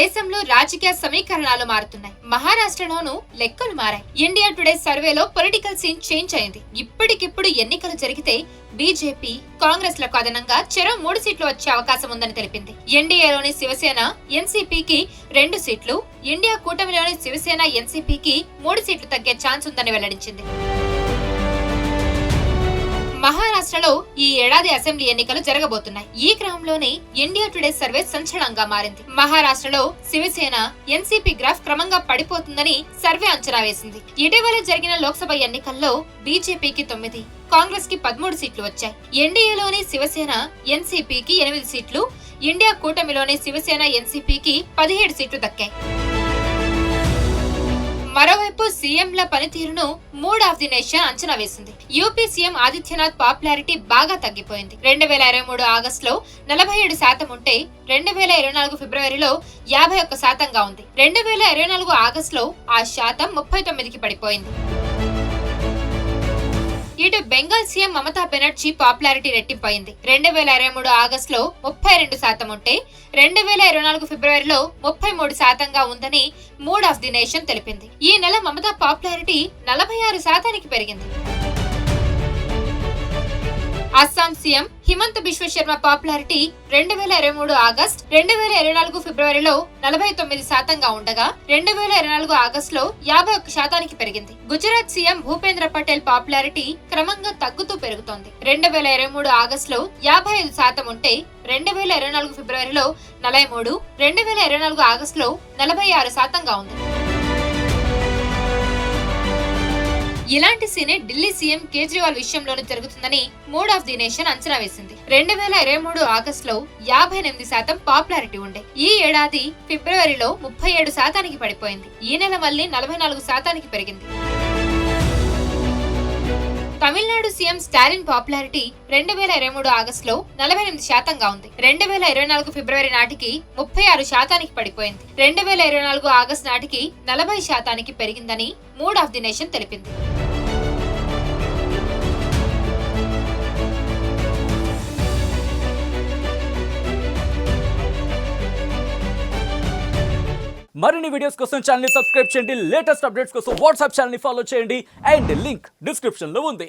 దేశంలో రాజకీయ సమీకరణాలు మారుతున్నాయి. మహారాష్ట్రలోనూ లెక్కలు మారాయి. ఇండియా టుడే సర్వేలో పొలిటికల్ సీన్ చేంజ్ అయింది. ఇప్పటికిప్పుడు ఎన్నికలు జరిగితే బీజేపీ, కాంగ్రెస్ లకు అదనంగా చెరో 3 సీట్లు వచ్చే అవకాశం ఉందని తెలిపింది. ఎన్డీఏలోని శివసేన, ఎన్సీపీకి 2 సీట్లు, ఇండియా కూటమిలోని శివసేన, ఎన్సీపీకి 3 సీట్లు తగ్గే ఛాన్స్ ఉందని వెల్లడించింది. మహారాష్ట్రలో ఈ ఏడాది అసెంబ్లీ ఎన్నికలు జరగబోతున్నాయి. ఈ క్రమంలోనే ఇండియా టుడే సర్వే సంచలనంగా మారింది. మహారాష్ట్రలో శివసేన, ఎన్సీపీ గ్రాఫ్ క్రమంగా పడిపోతుందని సర్వే అంచనా వేసింది. ఇటీవల జరిగిన లోక్సభ ఎన్నికల్లో బీజేపీకి 9, కాంగ్రెస్ కి 13 సీట్లు వచ్చాయి. ఎన్డీఏలోని శివసేన, ఎన్సీపీకి 8 సీట్లు, ఇండియా కూటమిలోని శివసేన, ఎన్సీపీకి 17 సీట్లు దక్కాయి. మరోవైపు సీఎంల పనితీరును మూడ్ ఆఫ్ ది నేషన్ అంచనా వేసింది. యూపీ సీఎం ఆదిత్యనాథ్ పాపులారిటీ బాగా తగ్గిపోయింది. 2023 ఆగస్టులో 47% ఉంటే 2024 ఫిబ్రవరిలో 51%గా ఉంది. 2024 ఆగస్టులో ఆ శాతం 39కి పడిపోయింది. ఇటు బెంగాల్ సీఎం మమతా బెనర్జీ పాపులారిటీ రెట్టింపైంది. 2023 ఆగస్టులో 32% ఉంటే 2024 ఫిబ్రవరిలో 33%గా ఉందని మూడ్ ఆఫ్ ది నేషన్ తెలిపింది. ఈ నెల మమతా పాపులారిటీ 46%కి పెరిగింది. Assam CM Himanta Biswa Sharma popularity 2023 August, 2024 ఫిబ్రవరిలో 49%గా ఉండగా 2024 ఆగస్టులో 51%కి పెరిగింది. గుజరాత్ సీఎం భూపేంద్ర పటేల్ పాపులారిటీ క్రమంగా తగ్గుతూ పెరుగుతోంది. 2023 ఆగస్టులో 55% ఉంటే 2024 ఫిబ్రవరిలో 43, 2024 ఆగస్టులో 46%గా ఉంది. ఇలాంటి సీనే ఢిల్లీ సీఎం కేజ్రీవాల్ విషయంలోనూ జరుగుతుందని మూడ్ ఆఫ్ ది నేషన్ అంచనా వేసింది. 2023 ఆగస్టులో 58% పాపులారిటీ ఉండే ఈ ఏడాది ఫిబ్రవరిలో 37%కి పడిపోయింది. ఈ నెల మళ్లీ 44%కి పెరిగింది. తమిళనాడు సీఎం స్టాలిన్ పాపులారిటీ 2023 ఆగస్టులో 48%గా ఉంది. 2024 ఫిబ్రవరి నాటికి 36%కి పడిపోయింది. 2024 ఆగస్టు నాటికి 40%కి పెరిగిందని మూడ్ ఆఫ్ ది నేషన్ తెలిపింది. మరిన్ని వీడియోస్ కోసం ఛానల్ ని సబ్స్క్రైబ్ చేయండి. లేటెస్ట్ అప్డేట్స్ కోసం వాట్సాప్ ఛానల్ ని ఫాలో చేయండి. అండ్ లింక్ డిస్క్రిప్షన్ లో ఉంది.